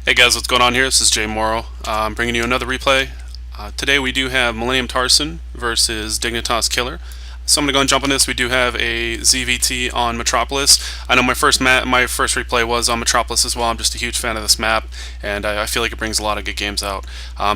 Hey guys, what's going on here? This is Jay Morrow. I'm bringing you another replay. Today we do have Millenium Tarson versus Dignitas k.LLeR. So I'm going to go and jump on this. We do have a ZVT on Metropolis. I know my first replay was on Metropolis as well. I'm just a huge fan of this map, and I feel like it brings a lot of good games out.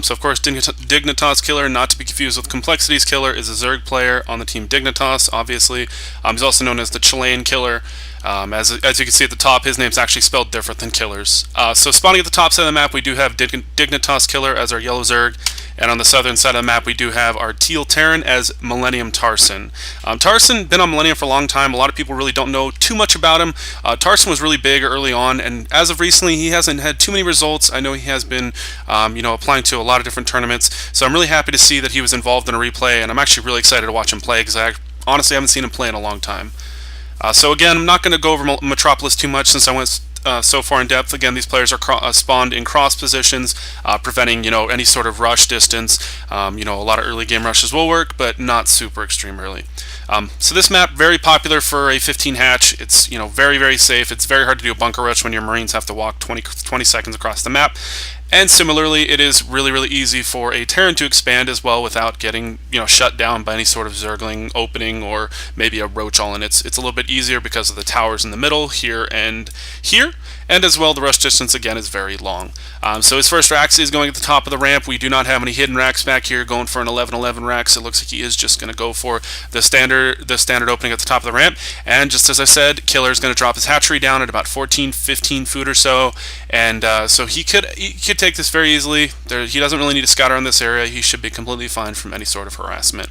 So of course, Dignitas k.LLeR, not to be confused with Complexities k.LLeR, is a Zerg player on the team Dignitas, obviously. He's also known as the Chilean k.LLeR. As you can see at the top, his name's actually spelled different than k.LLeR's. So spawning at the top side of the map, we do have Dignitas k.LLeR as our yellow Zerg, and on the southern side of the map, we do have our teal Terran as Millenium Tarson. Tarson been on Millenium for a long time. A lot of people really don't know too much about him. Tarson was really big early on, and as of recently, he hasn't had too many results. I know he has been, applying to a lot of different tournaments. So I'm really happy to see that he was involved in a replay, and I'm actually really excited to watch him play because I honestly haven't seen him play in a long time. So again, I'm not going to go over Metropolis too much since I went so far in depth. Again, these players are spawned in cross positions, preventing any sort of rush distance. A lot of early game rushes will work, but not super extreme early. So this map, very popular for a 15 hatch. It's very, very safe. It's very hard to do a bunker rush when your Marines have to walk 20 seconds across the map. And similarly, it is really, really easy for a Terran to expand as well without getting shut down by any sort of Zergling opening or maybe a Roach all in. It's a little bit easier because of the towers in the middle here, and as well the rush distance again is very long. So his first Rax is going at the top of the ramp. We do not have any hidden Rax back here, going for an 11-11 Rax. It looks like he is just going to go for the standard opening at the top of the ramp. And just as I said, k.LLeR is going to drop his hatchery down at about 14-15 foot or so, and so he could take this very easily. He doesn't really need a scouter on this area. He should be completely fine from any sort of harassment.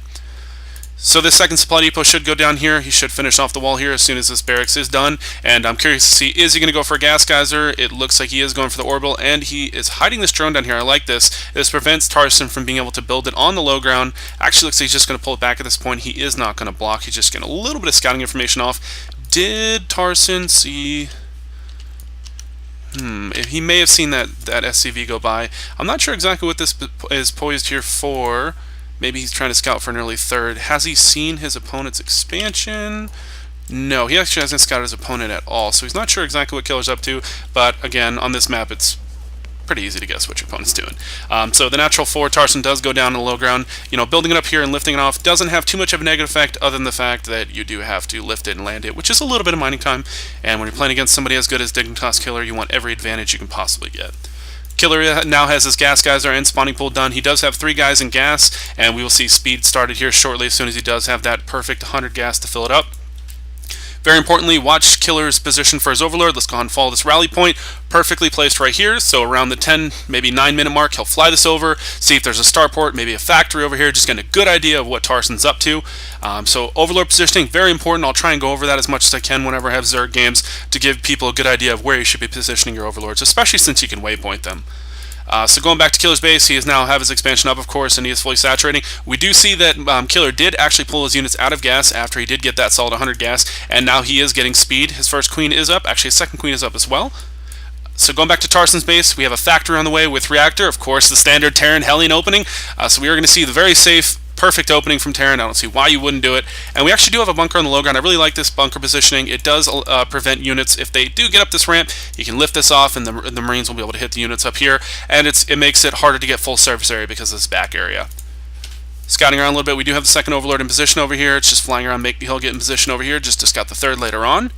So this second supply depot should go down here. He should finish off the wall here as soon as this barracks is done. And I'm curious to see, is he going to go for a gas geyser? It looks like he is going for the orbital, and he is hiding this drone down here. I like this. This prevents Tarson from being able to build it on the low ground. Actually looks like he's just going to pull it back at this point. He is not going to block. He's just getting a little bit of scouting information off. Did Tarson see... He may have seen that SCV go by. I'm not sure exactly what this is poised here for. Maybe he's trying to scout for an early third. Has he seen his opponent's expansion? No, he actually hasn't scouted his opponent at all, so he's not sure exactly what k.LLeR's up to. But again, on this map, it's pretty easy to guess what your opponent's doing. So the natural 4, Tarson does go down in the low ground. Building it up here and lifting it off doesn't have too much of a negative effect other than the fact that you do have to lift it and land it, which is a little bit of mining time. And when you're playing against somebody as good as Dignitas k.LLeR, you want every advantage you can possibly get. k.LLeR now has his gas geyser and spawning pool done. He does have 3 guys in gas, and we will see speed started here shortly as soon as he does have that perfect 100 gas to fill it up. Very importantly, watch k.LLeR's position for his overlord. Let's go ahead and follow this rally point. Perfectly placed right here. So around the 10, maybe 9 minute mark, he'll fly this over, see if there's a starport, maybe a factory over here, just getting a good idea of what Tarson's up to. So overlord positioning, very important. I'll try and go over that as much as I can whenever I have Zerg games to give people a good idea of where you should be positioning your overlords, especially since you can waypoint them. So going back to k.LLeR's base, he is now have his expansion up, of course, and he is fully saturating. We do see that k.LLeR did actually pull his units out of gas after he did get that solid 100 gas, and now he is getting speed. His first queen is up. Actually, his second queen is up as well. So going back to Tarson's base, we have a factory on the way with reactor, of course, the standard Terran Hellion opening. So we are going to see the very safe, perfect opening from Terran. I don't see why you wouldn't do it. And we actually do have a bunker on the low ground. I really like this bunker positioning. It does prevent units. If they do get up this ramp, you can lift this off, and the Marines will be able to hit the units up here. And it makes it harder to get full surface area because of this back area. Scouting around a little bit, we do have the second overlord in position over here. It's just flying around, he'll get in position over here just to scout the third later on.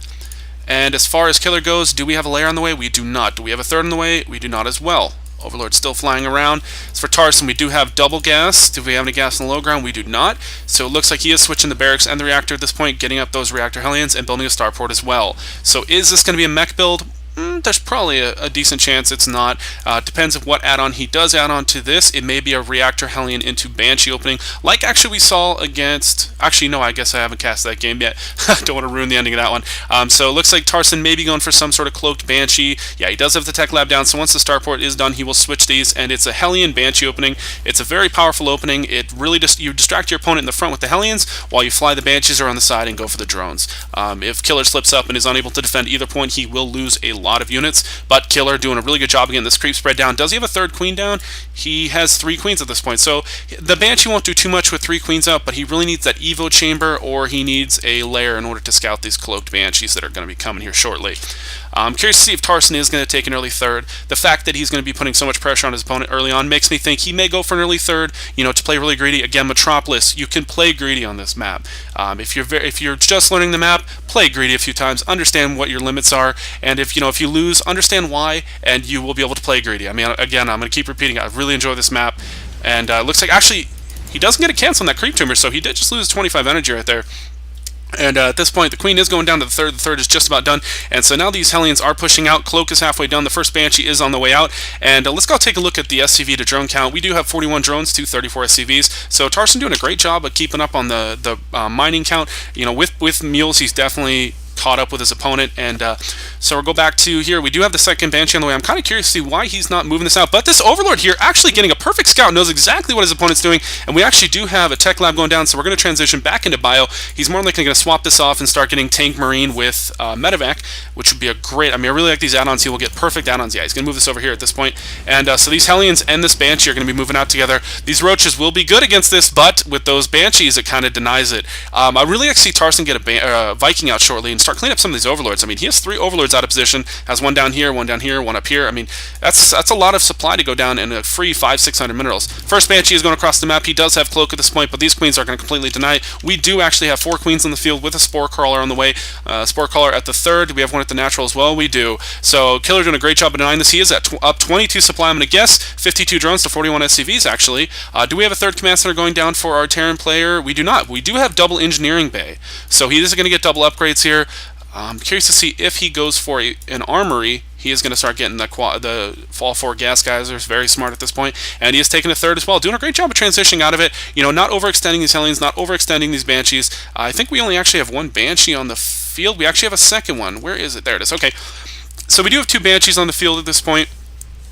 And as far as k.LLeR goes, do we have a layer on the way? We do not. Do we have a third on the way? We do not as well. Overlord still flying around. As for Tarson, we do have double gas. Do we have any gas on the low ground? We do not. So it looks like he is switching the barracks and the reactor at this point, getting up those reactor Hellions and building a starport as well. So is this going to be a mech build? There's probably a decent chance it's not. Depends on what add-on he does add on to this. It may be a reactor Hellion into Banshee opening, like actually we saw against... Actually, no, I guess I haven't cast that game yet. Don't want to ruin the ending of that one. So it looks like Tarson may be going for some sort of cloaked Banshee. Yeah, he does have the tech lab down, so once the starport is done, he will switch these, and it's a Hellion Banshee opening. It's a very powerful opening. It really just... You distract your opponent in the front with the Hellions, while you fly the Banshees around the side and go for the drones. If k.LLeR slips up and is unable to defend either point, he will lose a lot of units, but k.LLeR doing a really good job getting this creep spread down. Does he have a third queen down? He has 3 queens at this point, so the Banshee won't do too much with 3 queens out, but he really needs that Evo chamber, or he needs a lair in order to scout these cloaked Banshees that are going to be coming here shortly. I'm curious to see if Tarson is going to take an early third. The fact that he's going to be putting so much pressure on his opponent early on makes me think he may go for an early third, to play really greedy. Again, Metropolis, you can play greedy on this map. If you're just learning the map, play greedy a few times, understand what your limits are, and if you lose, understand why, and you will be able to play greedy. I mean, again, I'm going to keep repeating, I really enjoy this map, and looks like actually he doesn't get a cancel on that creep tumor, so he did just lose 25 energy right there. And at this point, the queen is going down to the third. The third is just about done. And so now these Hellions are pushing out. Cloak is halfway done. The first Banshee is on the way out. And let's go take a look at the SCV to drone count. We do have 41 drones to 34 SCVs. So Tarson doing a great job of keeping up on the mining count. With mules, he's definitely caught up with his opponent, and so we'll go back to here. We do have the second Banshee on the way. I'm kind of curious to see why he's not moving this out, but this Overlord here actually getting a perfect scout, knows exactly what his opponent's doing, and we actually do have a tech lab going down, so we're going to transition back into bio. He's more likely going to swap this off and start getting Tank Marine with Medevac, which would be a great, I really like these add-ons. He will get perfect add-ons. Yeah, he's going to move this over here at this point, and so these Hellions and this Banshee are going to be moving out together. These Roaches will be good against this, but with those Banshees, it kind of denies it. I really like to see Tarson get a Viking out shortly and start cleaning up some of these Overlords. I mean, he has 3 Overlords out of position, has one down here, one up here. I mean, that's a lot of supply to go down in a free 500-600 minerals. First Banshee is going across the map. He does have Cloak at this point, but these Queens are going to completely deny it. We do actually have 4 Queens on the field with a Spore Crawler on the way. Spore Crawler at the third. We have one at the natural as well. We do. So KiLLeR doing a great job of denying this. He is at up 22 supply. I'm going to guess 52 drones to 41 SCVs actually. Do we have a third command center going down for our Terran player? We do not. We do have double engineering bay, so he is going to get double upgrades here. I'm curious to see if he goes for an armory. He is going to start getting the Fall 4 gas geysers. Very smart at this point. And he is taking a third as well. Doing a great job of transitioning out of it. Not overextending these Hellions, not overextending these Banshees. I think we only actually have 1 Banshee on the field. We actually have a second one. Where is it? There it is. Okay. So we do have 2 Banshees on the field at this point.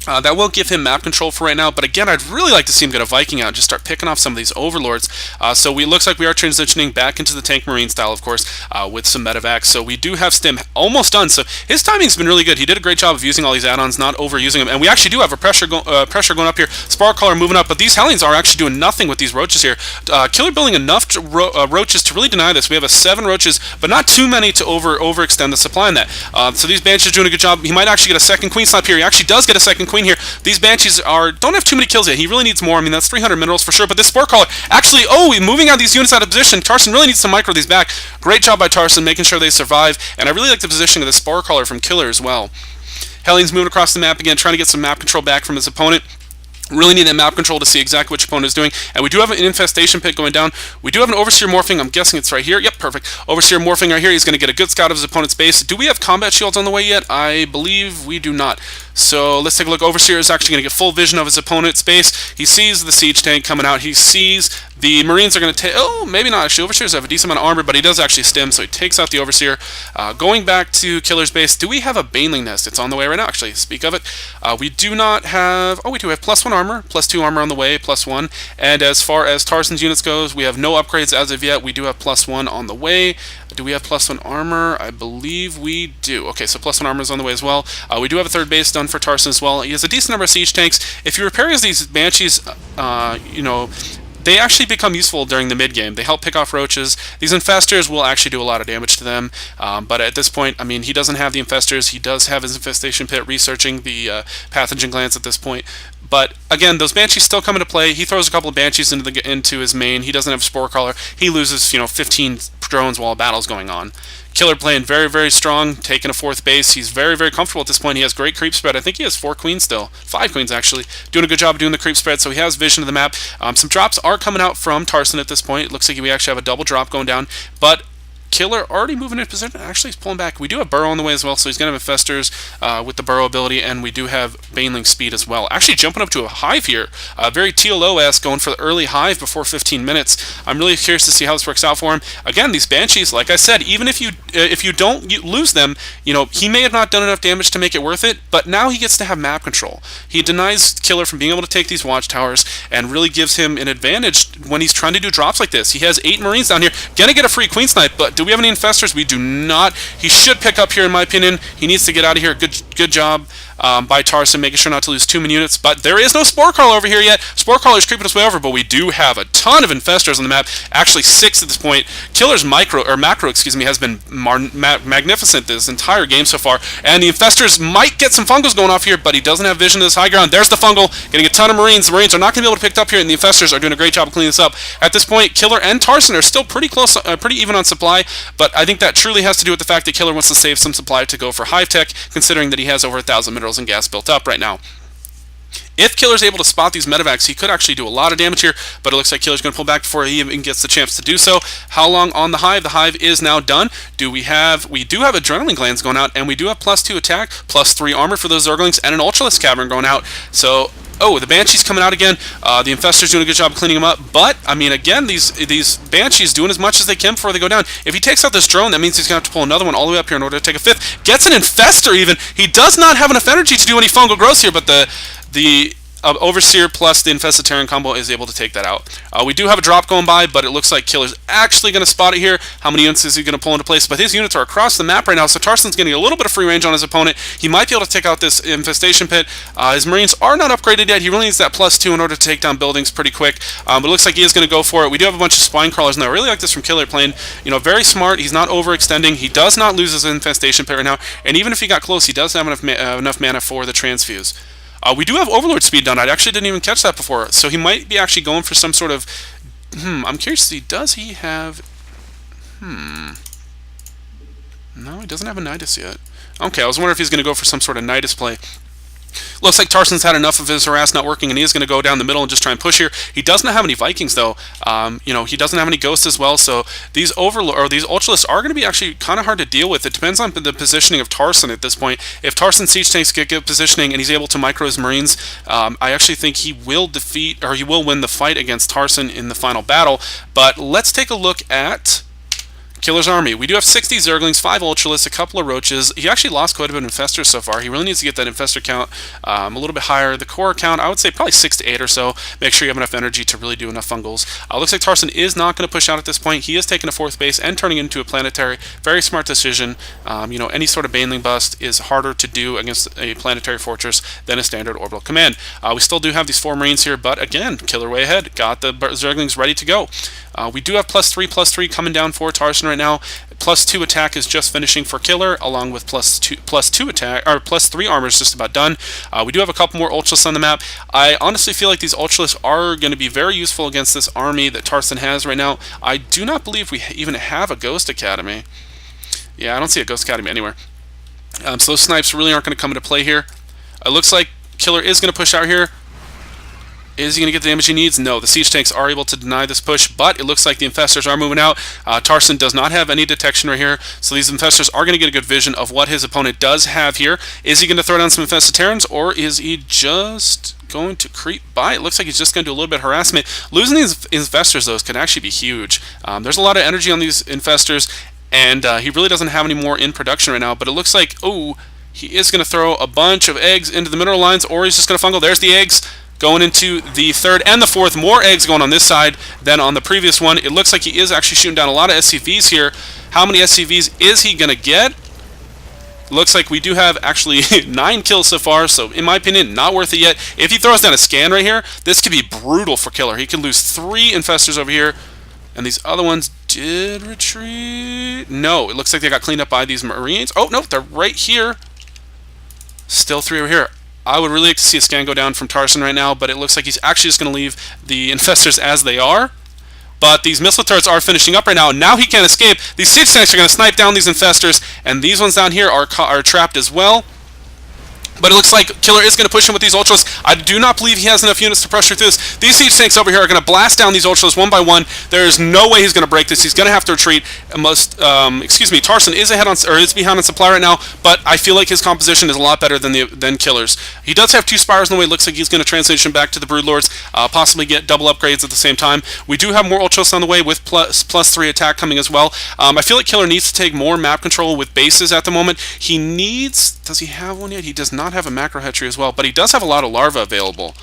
That will give him map control for right now, but again, I'd really like to see him get a Viking out and just start picking off some of these Overlords. So it looks like we are transitioning back into the Tank Marine style, of course, with some Medevacs. So we do have Stim almost done. So his timing's been really good. He did a great job of using all these add-ons, not overusing them. And we actually do have a pressure going up here. Spark Caller moving up, but these Hellions are actually doing nothing with these Roaches here. KiLLeR building enough Roaches to really deny this. We have a 7 Roaches, but not too many to overextend the supply in that. So these Banshees are doing a good job. He might actually get a second Queen Snipe here. He actually does get a second Queen here. These Banshees don't have too many kills yet. He really needs more. I mean, that's 300 minerals for sure. But this Spore Caller, actually, moving out these units out of position. Tarson really needs to micro these back. Great job by Tarson, making sure they survive. And I really like the positioning of the Spore Caller from KiLLeR as well. Hellions moving across the map again, trying to get some map control back from his opponent. Really need that map control to see exactly what your opponent is doing. And we do have an infestation pit going down. We do have an Overseer morphing. I'm guessing it's right here. Yep, perfect. Overseer morphing right here. He's going to get a good scout of his opponent's base. Do we have combat shields on the way yet? I believe we do not. So let's take a look. Overseer is actually going to get full vision of his opponent's base. He sees the siege tank coming out. He sees the Marines are going to take... Oh, maybe not actually. Overseers have a decent amount of armor, but he does actually stim, so he takes out the Overseer. Going back to KiLLeR's base, do we have a Baneling Nest? It's on the way right now, actually. Speak of it. We do not have... Oh, we do have +1 armor, +2 armor on the way, +1. And as far as Tarson's units goes, we have no upgrades as of yet. We do have +1 on the way. Do we have +1 armor? I believe we do. Okay, so +1 armor is on the way as well. We do have a third base done for Tarson as well. He has a decent number of siege tanks. If you repair these Banshees, they actually become useful during the mid-game. They help pick off Roaches. These Infestors will actually do a lot of damage to them. But at this point, I mean, he doesn't have the Infestors. He does have his Infestation Pit researching the pathogen glands at this point. But again, those Banshees still come into play. He throws a couple of Banshees into his main. He doesn't have Spore Caller. He loses 15 drones while a battle's going on. KiLLeR playing very, very strong, taking a 4th base. He's very, very comfortable at this point. He has great creep spread. I think he has 4 queens still. 5 queens, actually. Doing a good job of doing the creep spread, so he has vision of the map. Some drops are coming out from Tarson at this point. It looks like we actually have a double drop going down. But KiLLeR already moving in position. Actually, he's pulling back. We do have Burrow on the way as well, so he's going to have Infestors with the Burrow ability, and we do have Baneling speed as well. Actually, jumping up to a Hive here. Very TLO-esque, going for the early Hive before 15 minutes. I'm really curious to see how this works out for him. Again, these Banshees, like I said, even if you don't lose them, he may have not done enough damage to make it worth it, but now he gets to have map control. He denies KiLLeR from being able to take these watchtowers and really gives him an advantage when he's trying to do drops like this. He has 8 Marines down here. Gonna get a free Queen Snipe, but do Do we have any infestors? We do not. He should pick up here, in my opinion. He needs to get out of here. Good job by Tarson, making sure not to lose too many units. But there is no Spore Crawler over here yet. Spore Crawler is creeping his way over, but we do have a ton of infestors on the map. Actually, 6 at this point. Killer's macro, excuse me, has been magnificent this entire game so far. And the infestors might get some fungals going off here, but he doesn't have vision to this high ground. There's the fungal, getting a ton of Marines. The Marines are not going to be able to pick it up here, and the infestors are doing a great job of cleaning this up. At this point, KiLLeR and Tarson are still pretty close, pretty even on supply, but I think that truly has to do with the fact that KiLLeR wants to save some supply to go for hive tech, considering that he has over 1,000 minerals and gas built up right now. If KiLLeR's able to spot these medevacs, he could actually do a lot of damage here, but it looks like KiLLeR's going to pull back before he even gets the chance to do so. How long on the hive? The hive is now done. We do have adrenaline glands going out, and we do have +2 attack, +3 armor for those Zerglings, and an Ultralisk Cavern going out. So, oh, the Banshee's coming out again. The Infestor's doing a good job of cleaning them up, but, I mean, again, these Banshees doing as much as they can before they go down. If he takes out this drone, that means he's going to have to pull another one all the way up here in order to take a 5th. Gets an Infestor even. He does not have enough energy to do any fungal growth here, but the Overseer plus the Infested Terran combo is able to take that out. We do have a drop going by, but it looks like KiLLeR's actually going to spot it here. How many units is he going to pull into place? But his units are across the map right now, so Tarson's getting a little bit of free range on his opponent. He might be able to take out this Infestation Pit. His Marines are not upgraded yet. He really needs that +2 in order to take down buildings pretty quick. But it looks like he is going to go for it. We do have a bunch of Spine Crawlers now. I really like this from KiLLeR playing, very smart. He's not overextending. He does not lose his Infestation Pit right now. And even if he got close, he does have enough mana for the Transfuse. We do have Overlord speed done. I actually didn't even catch that before. So he might be actually going for some sort of... I'm curious to see, does he have... No, he doesn't have a Nidus yet. Okay, I was wondering if he's going to go for some sort of Nidus play. Looks like Tarson's had enough of his harass not working, and he is going to go down the middle and just try and push here. He does not have any Vikings, though. He doesn't have any Ghosts as well, so these Ultralisks are going to be actually kind of hard to deal with. It depends on the positioning of Tarson at this point. If Tarson's siege tanks get good positioning and he's able to micro his Marines, I actually think he will win the fight against Tarson in the final battle. But let's take a look at KiLLeR's army. We do have 60 Zerglings, 5 Ultralisks, a couple of Roaches. He actually lost quite a bit of Infestors so far. He really needs to get that Infestor count a little bit higher. The core count, I would say probably 6 to 8 or so. Make sure you have enough energy to really do enough fungals. Looks like Tarson is not going to push out at this point. He is taking a 4th base and turning it into a planetary. Very smart decision. Any sort of Baneling bust is harder to do against a planetary fortress than a standard orbital command. We still do have these 4 Marines here, but again, KiLLeR way ahead. Got the Zerglings ready to go. We do have +3/+3 coming down for Tarson right now. +2 attack is just finishing for KiLLeR, along with +2 attack, or +3 armor is just about done. We do have a couple more Ultralisks on the map. I honestly feel like these Ultralisks are going to be very useful against this army that Tarson has right now. I do not believe we even have a Ghost Academy. Yeah, I don't see a Ghost Academy anywhere. So those snipes really aren't going to come into play here. It looks like KiLLeR is going to push out here. Is he going to get the damage he needs? No, the siege tanks are able to deny this push, but it looks like the Infestors are moving out. Tarson does not have any detection right here, so these Infestors are going to get a good vision of what his opponent does have here. Is he going to throw down some Infested Terrans, or is he just going to creep by? It looks like he's just going to do a little bit of harassment. Losing these Infestors, though, can actually be huge. There's a lot of energy on these Infestors, and he really doesn't have any more in production right now, but it looks like, he is going to throw a bunch of eggs into the mineral lines, or he's just going to fungal. There's the eggs. Going into the 3rd and the 4th, more eggs going on this side than on the previous one. It looks like he is actually shooting down a lot of SCVs here. How many SCVs is he going to get? Looks like we do have actually 9 kills so far, so in my opinion, not worth it yet. If he throws down a scan right here, this could be brutal for KiLLeR. He could lose 3 Infestors over here, and these other ones did retreat. No, it looks like they got cleaned up by these Marines. Oh, no, they're right here. Still 3 over here. I would really like to see a scan go down from Tarson right now, but it looks like he's actually just going to leave the Infestors as they are. But these missile turrets are finishing up right now, and now he can't escape. These siege tanks are going to snipe down these Infestors, and these ones down here are trapped as well. But it looks like KiLLeR is going to push him with these Ultras. I do not believe he has enough units to pressure through this. These siege tanks over here are going to blast down these Ultras one by one. There is no way he's going to break this. He's going to have to retreat. Tarson is ahead on, or is behind on supply right now, but I feel like his composition is a lot better than KiLLeR's. He does have 2 Spires in the way. It looks like he's going to transition back to the Broodlords, possibly get double upgrades at the same time. We do have more Ultras on the way with +3 attack coming as well. I feel like KiLLeR needs to take more map control with bases at the moment. He needs... Does he have one yet? He does not have a macro hatchery as well, but he does have a lot of larvae available.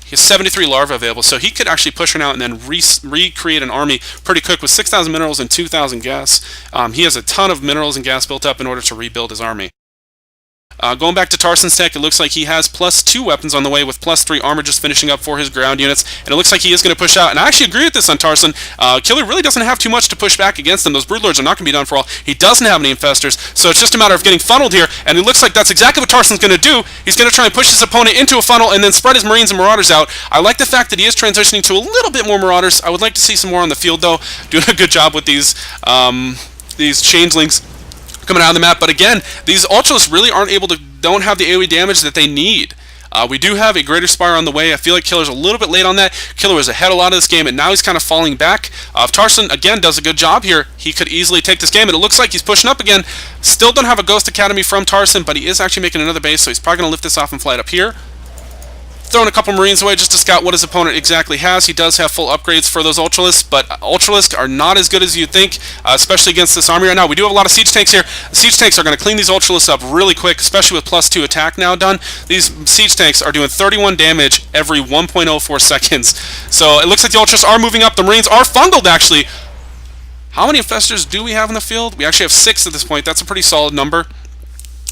He has 73 larvae available, so he could actually push her out and then recreate an army pretty quick with 6,000 minerals and 2,000 gas. He has a ton of minerals and gas built up in order to rebuild his army. Going back to Tarson's tech, it looks like he has +2 weapons on the way with +3 armor just finishing up for his ground units, and it looks like he is going to push out. And I actually agree with this on Tarson. KiLLeR really doesn't have too much to push back against them. Those Broodlords are not going to be done for all. He doesn't have any infestors, so it's just a matter of getting funneled here, and it looks like that's exactly what Tarson's going to do. He's going to try and push his opponent into a funnel and then spread his Marines and Marauders out. I like the fact that he is transitioning to a little bit more Marauders. I would like to see some more on the field, though. Doing a good job with these changelings coming out of the map. But again, these Ultralists really don't have the AoE damage that they need. We do have a Greater Spire on the way. I feel like KiLLeR's a little bit late on that. KiLLeR was ahead a lot of this game, and now he's kind of falling back. If Tarson, again, does a good job here, he could easily take this game, and it looks like he's pushing up again. Still don't have a Ghost Academy from Tarson, but he is actually making another base, so he's probably going to lift this off and fly it up here. Throwing a couple Marines away just to scout what his opponent exactly has. He does have full upgrades for those Ultralists, but Ultralists are not as good as you'd think, especially against this army right now. We do have a lot of Siege Tanks here. The Siege Tanks are going to clean these Ultralists up really quick, especially with +2 attack now done. These Siege Tanks are doing 31 damage every 1.04 seconds. So it looks like the Ultralists are moving up. The Marines are fungled, actually. How many Infestors do we have in the field? We actually have 6 at this point. That's a pretty solid number.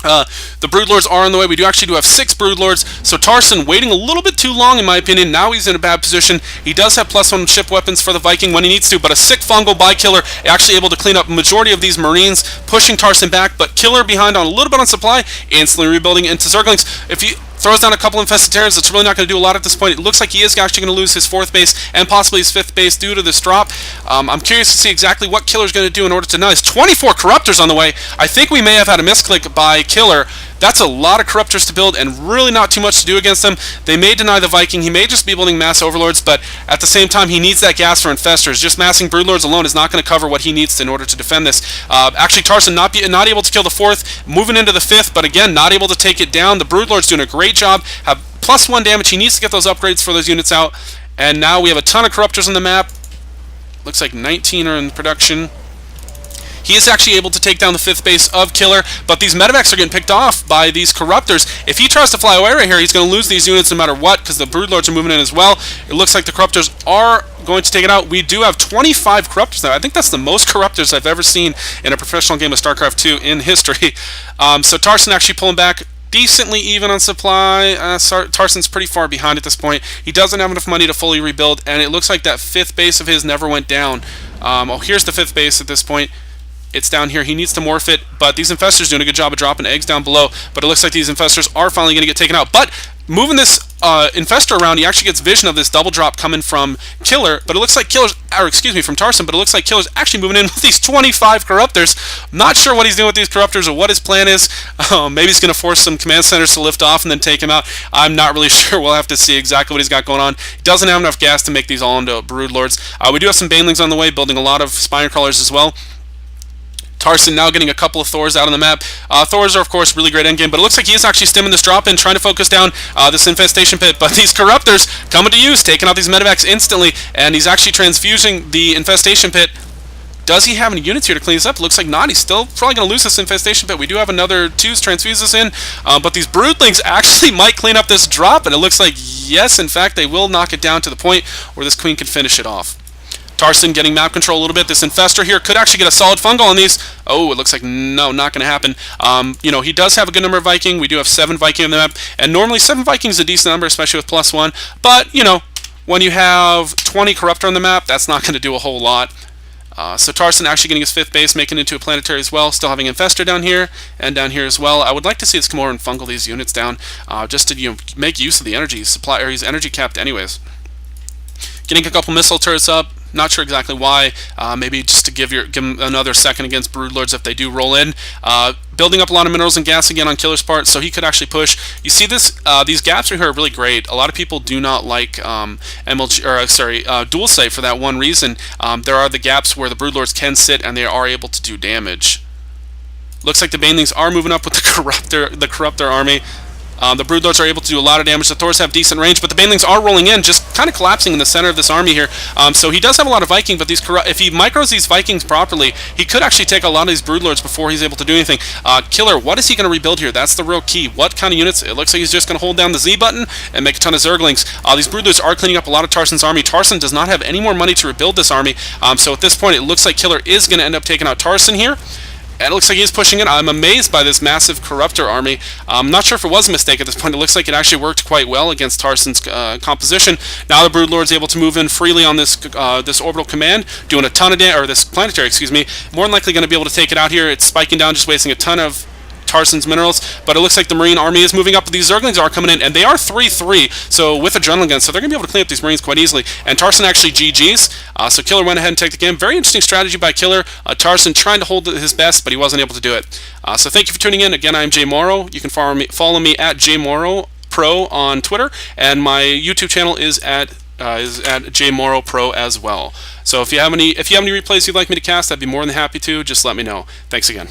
The Broodlords are on the way. We actually do have 6 Broodlords. So Tarson waiting a little bit too long, in my opinion. Now he's in a bad position. He does have +1 ship weapons for the Viking when he needs to, but a sick fungal by KiLLeR, actually able to clean up a majority of these Marines, pushing Tarson back. But KiLLeR behind on a little bit on supply, instantly rebuilding into Zerglings. If he throws down a couple infested Terrans, it's really not going to do a lot at this point. It looks like he is actually going to lose his 4th base and possibly his 5th base due to this drop. I'm curious to see exactly what KiLLeR's going to do in order to nice. 24 Corruptors on the way. I think we may have had a misclick by KiLLeR. That's a lot of Corruptors to build and really not too much to do against them. They may deny the Viking. He may just be building mass Overlords, but at the same time, he needs that gas for Infestors. Just massing Broodlords alone is not going to cover what he needs in order to defend this. Actually, Tarson not able to kill the 4th, moving into the 5th, but again, not able to take it down. The Broodlord's doing a great job. Have +1 damage. He needs to get those upgrades for those units out. And now we have a ton of Corruptors on the map. Looks like 19 are in production. He is actually able to take down the 5th base of KiLLeR, but these medevacs are getting picked off by these Corruptors. If he tries to fly away right here, he's going to lose these units no matter what, because the Broodlords are moving in as well. It looks like the Corruptors are going to take it out. We do have 25 Corruptors now. I think that's the most Corruptors I've ever seen in a professional game of StarCraft 2 in history. So Tarson actually pulling back decently even on supply. Tarson's pretty far behind at this point. He doesn't have enough money to fully rebuild, and it looks like that 5th base of his never went down. Here's the 5th base at this point. It's down here. He needs to morph it, but these Infestors doing a good job of dropping eggs down below. But it looks like these Infestors are finally going to get taken out. But moving this Infestor around, he actually gets vision of this double drop coming from KiLLeR. But it looks like from Tarson. But it looks like KiLLeR's actually moving in with these 25 Corruptors. Not sure what he's doing with these Corruptors or what his plan is. Maybe he's going to force some command centers to lift off and then take him out. I'm not really sure. We'll have to see exactly what he's got going on. He doesn't have enough gas to make these all into Broodlords. We do have some Banelings on the way, building a lot of Spine Crawlers as well. Tarson now getting a couple of Thors out on the map. Thors are, of course, really great endgame, but it looks like he is actually stemming this drop in, trying to focus down this Infestation Pit. But these Corruptors coming to use, taking out these medevacs instantly, and he's actually transfusing the Infestation Pit. Does he have any units here to clean this up? It looks like not. He's still probably going to lose this Infestation Pit. We do have another 2s transfuse this in, but these Broodlings actually might clean up this drop, and it looks like, yes, in fact, they will knock it down to the point where this Queen can finish it off. Tarson getting map control a little bit. This Infestor here could actually get a solid fungal on these. Oh, it looks like no, not going to happen. He does have a good number of Viking. We do have 7 Viking on the map, and normally 7 Viking is a decent number, especially with +1. But, when you have 20 Corruptor on the map, that's not going to do a whole lot. So Tarson actually getting his 5th base, making it into a planetary as well. Still having Infestor down here and down here as well. I would like to see us come over and fungal these units down, just to make use of the energy supply. Or he's energy capped anyways. Getting a couple missile turrets up. Not sure exactly why. Maybe just to give him another second against Broodlords if they do roll in. Building up a lot of minerals and gas again on KiLLeR's part, so he could actually push. You see this? These gaps right here are really great. A lot of people do not like dual site for that one reason. There are the gaps where the Broodlords can sit and they are able to do damage. Looks like the Banelings are moving up with the Corruptor army. The Broodlords are able to do a lot of damage. The Thors have decent range, but the Banelings are rolling in, just kind of collapsing in the center of this army here. So he does have a lot of Viking, but if he micros these Vikings properly, he could actually take a lot of these Broodlords before he's able to do anything. k.LLeR, what is he going to rebuild here? That's the real key. What kind of units? It looks like he's just going to hold down the Z button and make a ton of Zerglings. These Broodlords are cleaning up a lot of Tarson's army. Tarson does not have any more money to rebuild this army, so at this point, it looks like k.LLeR is going to end up taking out Tarson here. And it looks like he's pushing it. I'm amazed by this massive Corruptor army. I'm not sure if it was a mistake at this point. It looks like it actually worked quite well against Tarson's composition. Now the Broodlord's able to move in freely on this this orbital command, doing a ton of damage, or this planetary, excuse me. More than likely going to be able to take it out here. It's spiking down, just wasting a ton of Tarson's minerals, but it looks like the Marine army is moving up. These Zerglings are coming in, and they are 3-3, so with adrenaline guns, so they're going to be able to clean up these Marines quite easily. And Tarson actually GG's, so k.LLeR went ahead and took the game. Very interesting strategy by k.LLeR. Tarson trying to hold his best, but he wasn't able to do it. So thank you for tuning in. Again, I'm Jay Morrow. You can follow me at JMorrowPro on Twitter, and my YouTube channel is at JMorrowPro as well. So if you have any replays you'd like me to cast, I'd be more than happy to. Just let me know. Thanks again.